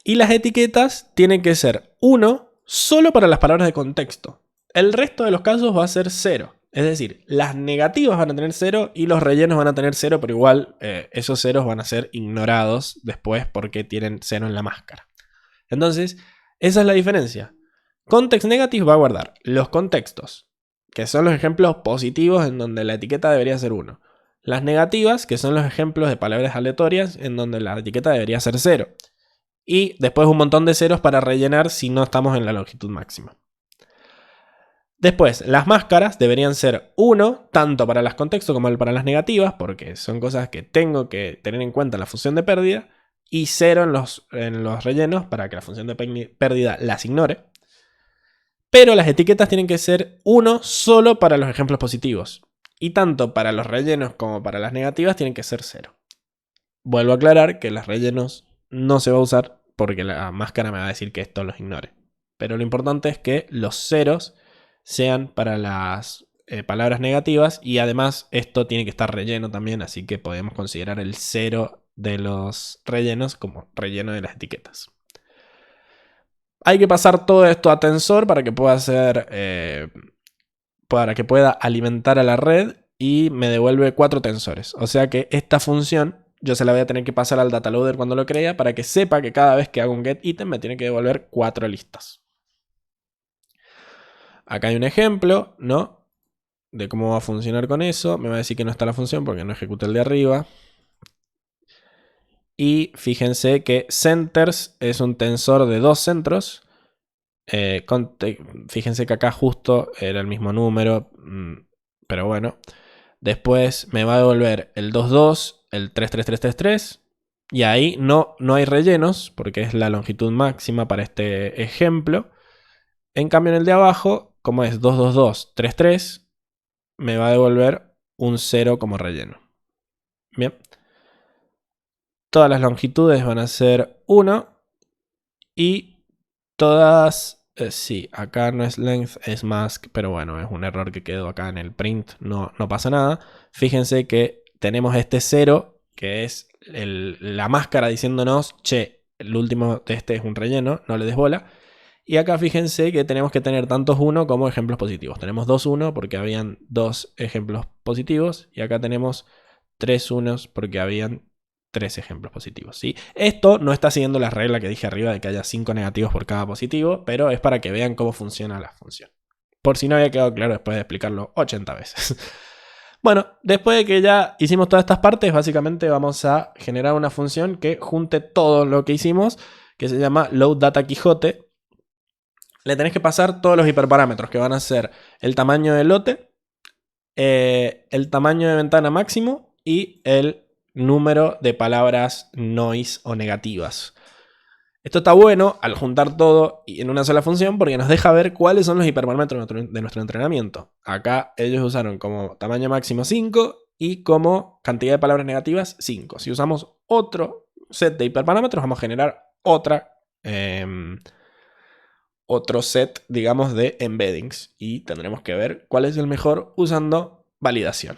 Speaker 1: Y las etiquetas tienen que ser 1 solo para las palabras de contexto. El resto de los casos va a ser 0. Es decir, las negativas van a tener 0 y los rellenos van a tener 0, pero igual esos ceros van a ser ignorados después porque tienen 0 en la máscara. Entonces, esa es la diferencia. Context negative va a guardar los contextos, que son los ejemplos positivos en donde la etiqueta debería ser 1. Las negativas, que son los ejemplos de palabras aleatorias, en donde la etiqueta debería ser 0. Y después un montón de ceros para rellenar si no estamos en la longitud máxima. Después, las máscaras deberían ser 1, tanto para las contextos como para las negativas, porque son cosas que tengo que tener en cuenta en la función de pérdida, y 0 en los rellenos para que la función de pérdida las ignore. Pero las etiquetas tienen que ser 1 solo para los ejemplos positivos. Y tanto para los rellenos como para las negativas tienen que ser 0. Vuelvo a aclarar que los rellenos no se va a usar porque la máscara me va a decir que esto los ignore. Pero lo importante es que los ceros sean para las palabras negativas y además esto tiene que estar relleno también, así que podemos considerar el 0 de los rellenos como relleno de las etiquetas. Hay que pasar todo esto a tensor para que pueda ser... para que pueda alimentar a la red y me devuelve 4 tensores. O sea que esta función yo se la voy a tener que pasar al dataloader cuando lo crea para que sepa que cada vez que hago un getItem me tiene que devolver 4 listas. Acá hay un ejemplo, ¿no? De cómo va a funcionar con eso. Me va a decir que no está la función porque no ejecuta el de arriba. Y fíjense que centers es un tensor de 2 centros. Fíjense que acá justo era el mismo número, pero bueno. Después me va a devolver el 22, el 33333. Y ahí no hay rellenos porque es la longitud máxima para este ejemplo. En cambio en el de abajo, como es 22233, me va a devolver un 0 como relleno. Bien. Todas las longitudes van a ser 1 y todas... sí, acá no es length, es mask, pero bueno, es un error que quedó acá en el print, no pasa nada. Fíjense que tenemos este 0, que es la máscara diciéndonos, che, el último de este es un relleno, no le des bola. Y acá fíjense que tenemos que tener tantos 1 como ejemplos positivos. Tenemos 2 1 porque habían 2 ejemplos positivos, y acá tenemos 3 unos porque habían 3 ejemplos positivos, ¿sí? Esto no está siguiendo la regla que dije arriba de que haya 5 negativos por cada positivo, pero es para que vean cómo funciona la función. Por si no había quedado claro después de explicarlo 80 veces. Bueno, después de que ya hicimos todas estas partes, básicamente vamos a generar una función que junte todo lo que hicimos, que se llama loadDataQuijote. Le tenés que pasar todos los hiperparámetros, que van a ser el tamaño del lote, el tamaño de ventana máximo y el número de palabras noise o negativas. Esto está bueno al juntar todo en una sola función porque nos deja ver cuáles son los hiperparámetros de nuestro entrenamiento. Acá ellos usaron como tamaño máximo 5 y como cantidad de palabras negativas 5. Si usamos otro set de hiperparámetros vamos a generar otro set, digamos, de embeddings y tendremos que ver cuál es el mejor usando validación.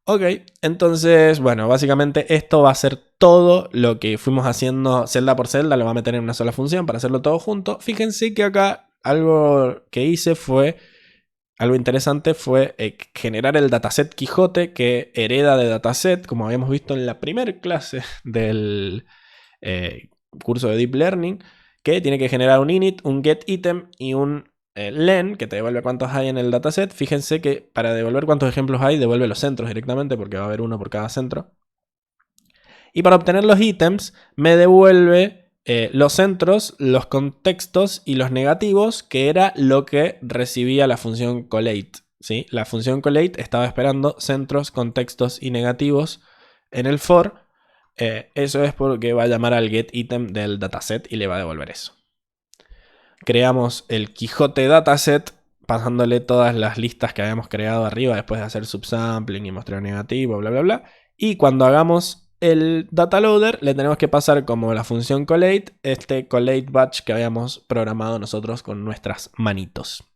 Speaker 1: Ok, entonces, bueno, básicamente esto va a ser todo lo que fuimos haciendo celda por celda, lo va a meter en una sola función para hacerlo todo junto. Fíjense que acá algo que hice fue, algo interesante fue generar el dataset Quijote que hereda de dataset, como habíamos visto en la primera clase del curso de Deep Learning, que tiene que generar un init, un getItem y un len, que te devuelve cuántos hay en el dataset. Fíjense que para devolver cuántos ejemplos hay, devuelve los centros directamente porque va a haber uno por cada centro. Y para obtener los ítems, me devuelve los centros, los contextos y los negativos, que era lo que recibía la función collate ¿sí? La función collate estaba esperando centros, contextos y negativos en el for. Eso es porque va a llamar al getItem del dataset y le va a devolver eso. Creamos el Quijote dataset pasándole todas las listas que habíamos creado arriba después de hacer subsampling y muestreo negativo, bla, bla, bla. Y cuando hagamos el data loader, le tenemos que pasar como la función collate, este collate batch que habíamos programado nosotros con nuestras manitos.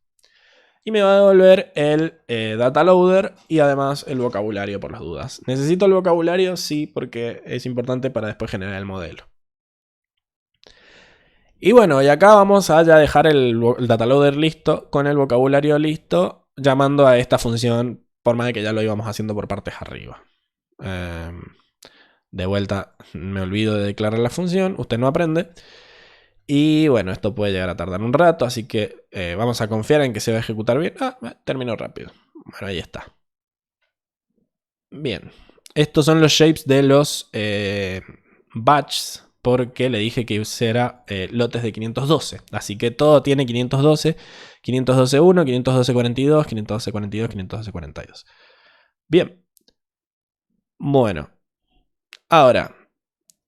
Speaker 1: Y me va a devolver el data loader y además el vocabulario por las dudas. ¿Necesito el vocabulario? Sí, porque es importante para después generar el modelo. Y bueno, y acá vamos a ya dejar el data loader listo con el vocabulario listo, llamando a esta función, por más de que ya lo íbamos haciendo por partes arriba. De vuelta, me olvido de declarar la función, usted no aprende. Y bueno, esto puede llegar a tardar un rato, así que vamos a confiar en que se va a ejecutar bien. Terminó rápido. Bueno, ahí está. Bien. Estos son los shapes de los batches, porque le dije que usara lotes de 512. Así que todo tiene 512, 512.1, 512.42, 512.42, 512.42. Bien. Bueno. Ahora,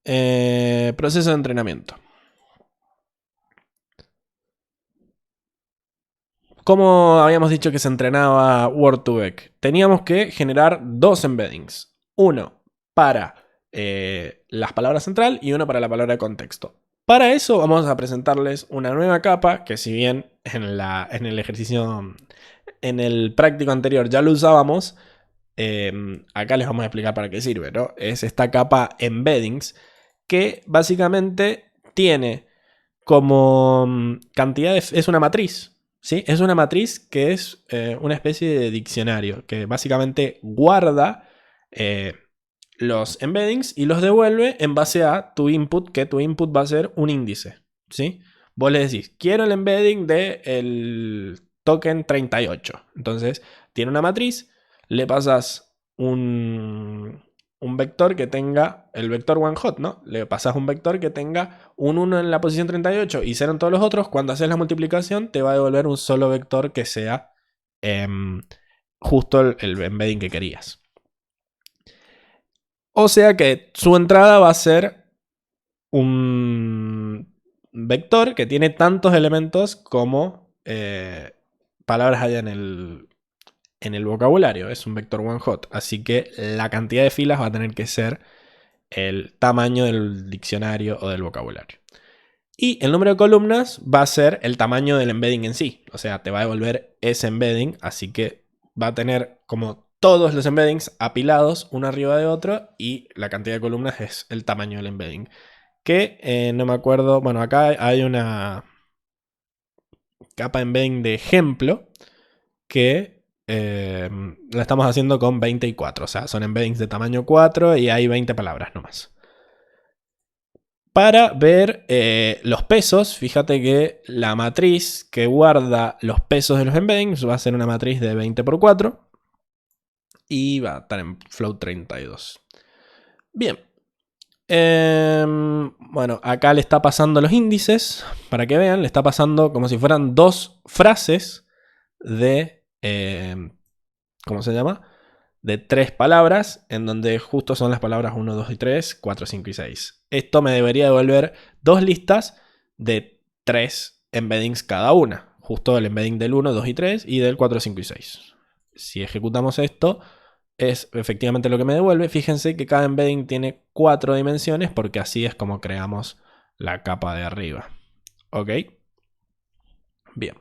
Speaker 1: proceso de entrenamiento. ¿Cómo habíamos dicho que se entrenaba Word2Vec? Teníamos que generar dos embeddings. Uno para las palabras central y uno para la palabra de contexto. Para eso vamos a presentarles una nueva capa que, si bien en el ejercicio, en el práctico anterior ya lo usábamos, acá les vamos a explicar para qué sirve, ¿no? Es esta capa embeddings que básicamente tiene como cantidad es una matriz. ¿Sí? Es una matriz que es una especie de diccionario que básicamente guarda los embeddings y los devuelve en base a tu input, que tu input va a ser un índice. ¿Sí? Vos le decís, quiero el embedding del token 38. Entonces, tiene una matriz, le pasas un vector que tenga el vector one hot, ¿no? Le pasas un vector que tenga un 1 en la posición 38 y 0 en todos los otros. Cuando haces la multiplicación te va a devolver un solo vector que sea justo el embedding que querías. O sea que su entrada va a ser un vector que tiene tantos elementos como palabras haya en el vocabulario. Es un vector one hot. Así que la cantidad de filas va a tener que ser el tamaño del diccionario o del vocabulario. Y el número de columnas va a ser el tamaño del embedding en sí. O sea, te va a devolver ese embedding. Así que va a tener como todos los embeddings apilados uno arriba de otro. Y la cantidad de columnas es el tamaño del embedding. Que no me acuerdo. Bueno, acá hay una capa embedding de ejemplo que la estamos haciendo con 20 y 4. O sea, son embeddings de tamaño 4 y hay 20 palabras nomás. Para ver los pesos, fíjate que la matriz que guarda los pesos de los embeddings va a ser una matriz de 20 por 4 y va a estar en float 32. Bien. Bueno, acá le está pasando los índices, para que vean, le está pasando como si fueran dos frases de, ¿cómo se llama? De 3 palabras, en donde justo son las palabras 1, 2 y 3, 4, 5 y 6. Esto me debería devolver dos listas de 3 embeddings cada una. Justo el embedding del 1, 2 y 3 y del 4, 5 y 6. Si ejecutamos esto, es efectivamente lo que me devuelve. Fíjense que cada embedding tiene 4 dimensiones porque así es como creamos la capa de arriba. ¿Ok? Bien.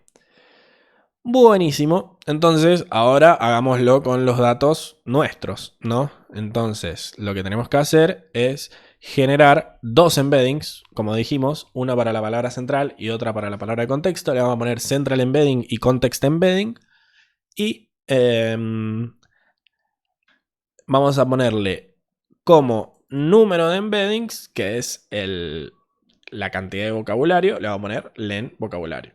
Speaker 1: Buenísimo. Entonces, ahora hagámoslo con los datos nuestros, ¿no? Entonces, lo que tenemos que hacer es generar dos embeddings, como dijimos, una para la palabra central y otra para la palabra de contexto. Le vamos a poner central embedding y context embedding. Y vamos a ponerle como número de embeddings, que es la cantidad de vocabulario, le vamos a poner len vocabulario.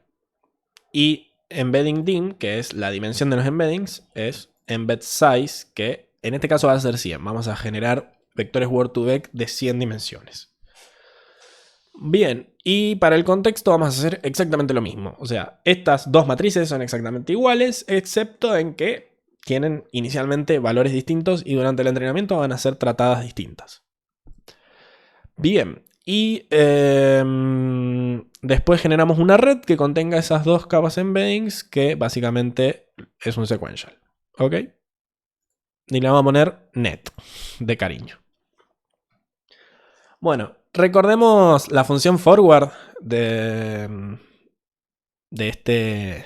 Speaker 1: Y embedding dim, que es la dimensión de los embeddings, es embed size, que en este caso va a ser 100. Vamos a generar vectores Word2Vec de 100 dimensiones. Bien, y para el contexto vamos a hacer exactamente lo mismo. O sea, estas dos matrices son exactamente iguales, excepto en que tienen inicialmente valores distintos y durante el entrenamiento van a ser tratadas distintas. Bien, y después generamos una red que contenga esas dos capas embeddings, que básicamente es un sequential. ¿Ok? Y le vamos a poner net, de cariño. Bueno, recordemos la función forward de este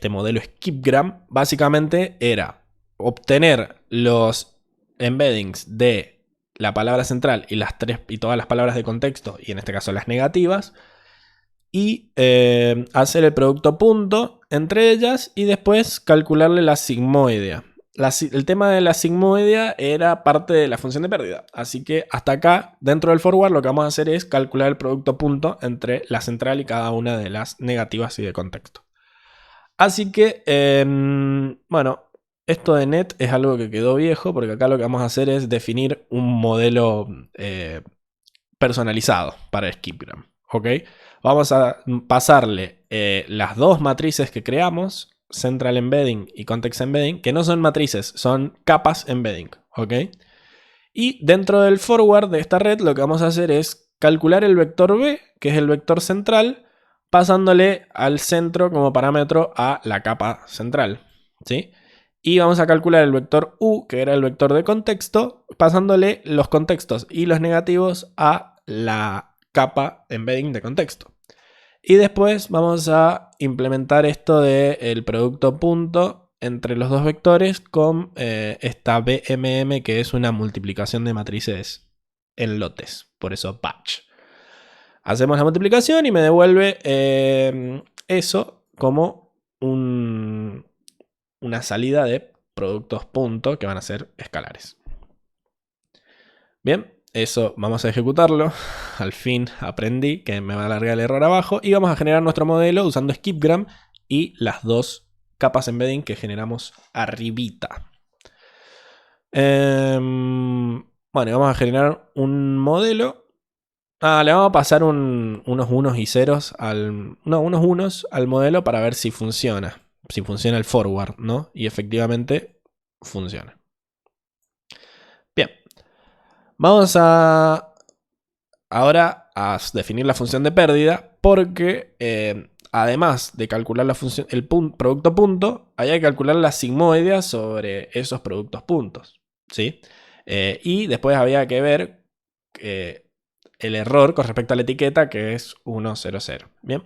Speaker 1: modelo skipgram. Básicamente era obtener los embeddings de la palabra central y todas las palabras de contexto, y en este caso las negativas, y hacer el producto punto entre ellas y después calcularle la sigmoidea. El tema de la sigmoidea era parte de la función de pérdida, así que hasta acá, dentro del forward, lo que vamos a hacer es calcular el producto punto entre la central y cada una de las negativas y de contexto. Así que, bueno, esto de net es algo que quedó viejo, porque acá lo que vamos a hacer es definir un modelo personalizado para skipgram. ¿Ok? Vamos a pasarle las dos matrices que creamos, Central Embedding y Context Embedding, que no son matrices, son capas embedding. ¿Ok? Y dentro del forward de esta red lo que vamos a hacer es calcular el vector B, que es el vector central, pasándole al centro como parámetro a la capa central. ¿Sí? Y vamos a calcular el vector U, que era el vector de contexto, pasándole los contextos y los negativos a la capa embedding de contexto. Y después vamos a implementar esto del producto punto entre los dos vectores con esta BMM, que es una multiplicación de matrices en lotes, por eso batch. Hacemos la multiplicación y me devuelve eso como una salida de productos punto que van a ser escalares. Bien, eso vamos a ejecutarlo. Al fin aprendí que me va a alargar el error abajo. Y vamos a generar nuestro modelo usando skipgram y las dos capas embedding que generamos arribita. Bueno, vamos a generar un modelo. Le vamos a pasar unos unos y ceros unos unos al modelo para ver si funciona. Si funciona el forward, ¿no? Y efectivamente funciona. Bien. Vamos ahora a definir la función de pérdida, porque además de calcular el producto punto, hay que calcular la sigmoidea sobre esos productos puntos. ¿Sí? Y después había que ver el error con respecto a la etiqueta, que es 1, 0, 0. Bien.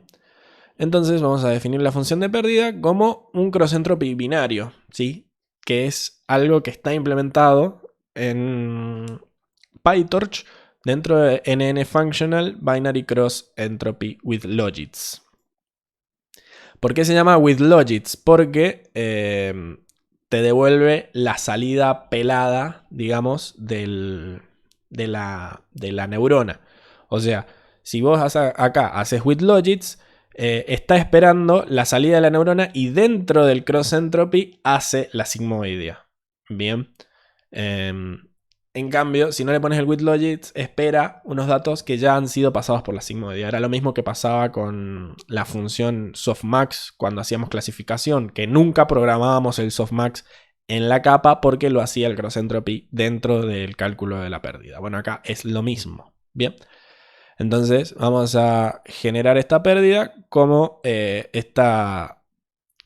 Speaker 1: Entonces vamos a definir la función de pérdida como un cross entropy binario, ¿sí? Que es algo que está implementado en PyTorch dentro de NN Functional Binary Cross Entropy with Logits. ¿Por qué se llama with Logits? Porque te devuelve la salida pelada, digamos, de la neurona. O sea, si vos acá haces with Logits, está esperando la salida de la neurona y dentro del cross entropy hace la sigmoidea. Bien. En cambio, si no le pones el with logits, espera unos datos que ya han sido pasados por la sigmoidea. Era lo mismo que pasaba con la función softmax cuando hacíamos clasificación, que nunca programábamos el softmax en la capa porque lo hacía el cross entropy dentro del cálculo de la pérdida. Bueno, acá es lo mismo. Bien. Entonces vamos a generar esta pérdida como esta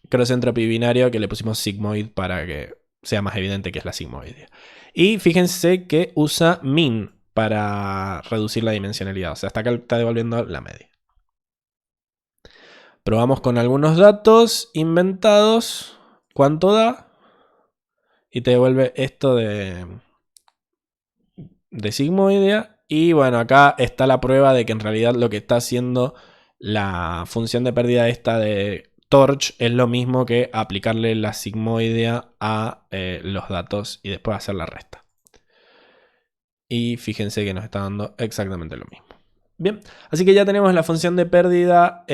Speaker 1: cross entropy binario que le pusimos sigmoid para que sea más evidente que es la sigmoidea. Y fíjense que usa min para reducir la dimensionalidad. O sea, hasta acá está devolviendo la media. Probamos con algunos datos inventados. ¿Cuánto da? Y te devuelve esto de sigmoidea. Y bueno, acá está la prueba de que en realidad lo que está haciendo la función de pérdida esta de Torch es lo mismo que aplicarle la sigmoidea a los datos y después hacer la resta. Y fíjense que nos está dando exactamente lo mismo. Bien, así que ya tenemos la función de pérdida.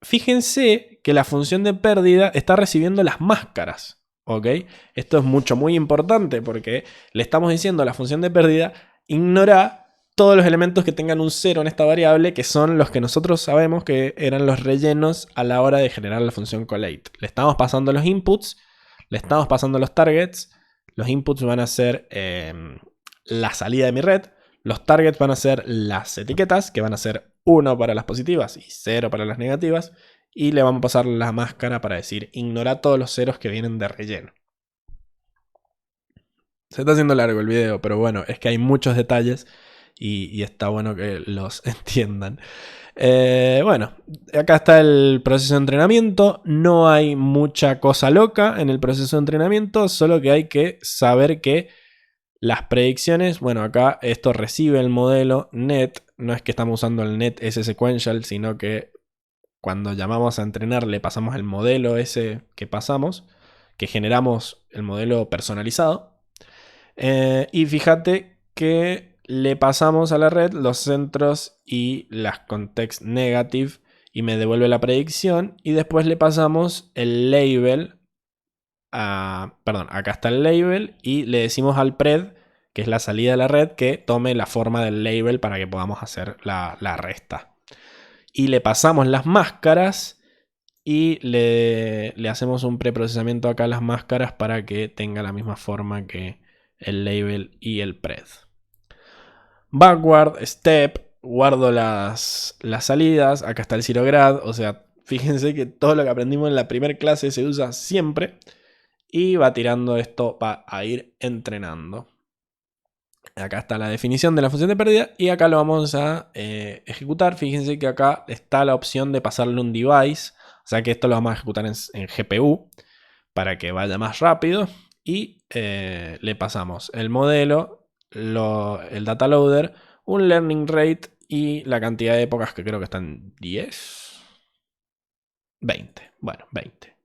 Speaker 1: Fíjense que la función de pérdida está recibiendo las máscaras. ¿Ok? Esto es muy importante porque le estamos diciendo a la función de pérdida, ignora todos los elementos que tengan un 0 en esta variable, que son los que nosotros sabemos que eran los rellenos a la hora de generar la función collate. Le estamos pasando los inputs, le estamos pasando los targets. Los inputs van a ser la salida de mi red. Los targets van a ser las etiquetas, que van a ser 1 para las positivas y 0 para las negativas. Y le vamos a pasar la máscara para decir ignora todos los ceros que vienen de relleno. Se está haciendo largo el video, pero bueno, es que hay muchos detalles y está bueno que los entiendan. Bueno, acá está el proceso de entrenamiento. No hay mucha cosa loca en el proceso de entrenamiento, solo que hay que saber que las predicciones, bueno, acá esto recibe el modelo net. No es que estamos usando el net sequential, sino que cuando llamamos a entrenar le pasamos el modelo ese que pasamos, que generamos el modelo personalizado. Y fíjate que le pasamos a la red los centros y las context negative y me devuelve la predicción. Y después le pasamos el label perdón, acá está el label y le decimos al pred, que es la salida de la red, que tome la forma del label para que podamos hacer la resta. Y le pasamos las máscaras y le hacemos un preprocesamiento acá a las máscaras para que tenga la misma forma que el label y el pred. Backward, step, guardo las salidas. Acá está el zero grad, o sea, fíjense que todo lo que aprendimos en la primera clase se usa siempre. Y va tirando esto, va a ir entrenando. Acá está la definición de la función de pérdida y acá lo vamos a ejecutar. Fíjense que acá está la opción de pasarle un device. O sea que esto lo vamos a ejecutar en GPU para que vaya más rápido. Y le pasamos el modelo, el data loader, un learning rate y la cantidad de épocas que creo que están 10. 20. Bueno, 20.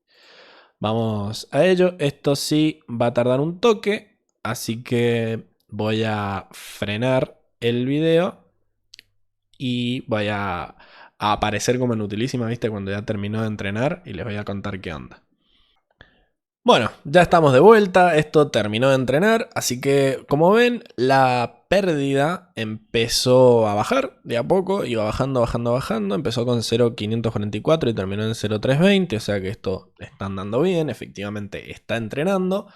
Speaker 1: Vamos a ello. Esto sí va a tardar un toque, así que voy a frenar el video y voy a aparecer como en utilísima, ¿viste? Cuando ya terminó de entrenar y les voy a contar qué onda. Bueno, ya estamos de vuelta, esto terminó de entrenar, así que como ven, la pérdida empezó a bajar de a poco, iba bajando, empezó con 0.544 y terminó en 0.320, o sea que esto le están dando bien, efectivamente está entrenando.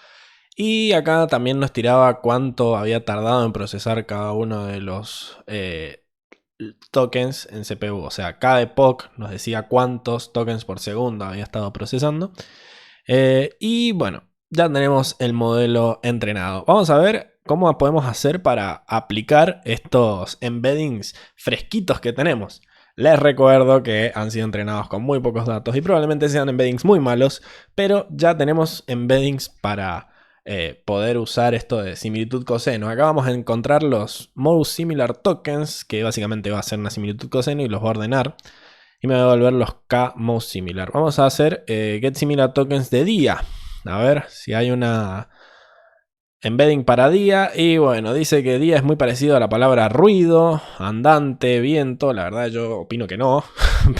Speaker 1: Y acá también nos tiraba cuánto había tardado en procesar cada uno de los tokens en CPU, o sea, cada epoch nos decía cuántos tokens por segundo había estado procesando. Y bueno, ya tenemos el modelo entrenado. Vamos a ver cómo podemos hacer para aplicar estos embeddings fresquitos que tenemos. Les recuerdo que han sido entrenados con muy pocos datos y probablemente sean embeddings muy malos, pero ya tenemos embeddings para poder usar esto de similitud coseno. Acá vamos a encontrar los most similar tokens, que básicamente va a ser una similitud coseno y los va a ordenar. Y me va a devolver los K most similar. Vamos a hacer get similar tokens de día. A ver si hay una embedding para día. Y bueno, dice que día es muy parecido a la palabra ruido, andante, viento. La verdad yo opino que no.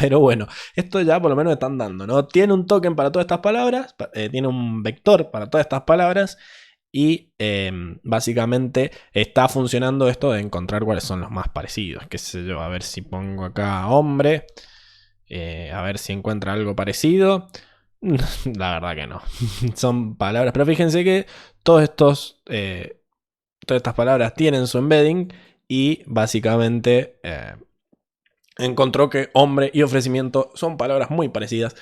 Speaker 1: Pero bueno, esto ya por lo menos están dando, ¿no? Tiene un token para todas estas palabras. Tiene un vector para todas estas palabras. Y básicamente está funcionando esto de encontrar cuáles son los más parecidos. Qué sé yo, a ver si pongo acá hombre. A ver si encuentra algo parecido. La verdad que no. Son palabras. Pero fíjense que todas estas palabras tienen su embedding. Y básicamente encontró que hombre y ofrecimiento son palabras muy parecidas.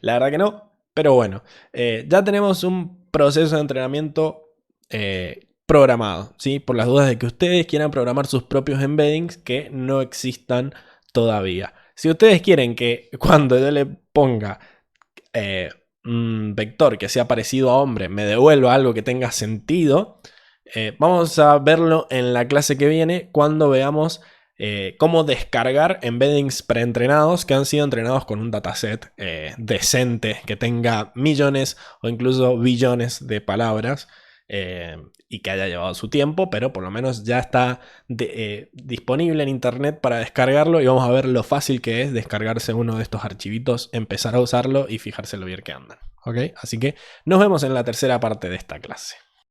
Speaker 1: La verdad que no. Pero bueno. Ya tenemos un proceso de entrenamiento programado, ¿sí? Por las dudas de que ustedes quieran programar sus propios embeddings que no existan todavía. Si ustedes quieren que cuando yo le ponga un vector que sea parecido a hombre me devuelva algo que tenga sentido, vamos a verlo en la clase que viene cuando veamos cómo descargar embeddings preentrenados que han sido entrenados con un dataset decente que tenga millones o incluso billones de palabras. Y que haya llevado su tiempo, pero por lo menos ya está disponible en internet para descargarlo y vamos a ver lo fácil que es descargarse uno de estos archivitos, empezar a usarlo y fijarse lo bien que andan. ¿Ok? Así que nos vemos en la tercera parte de esta clase.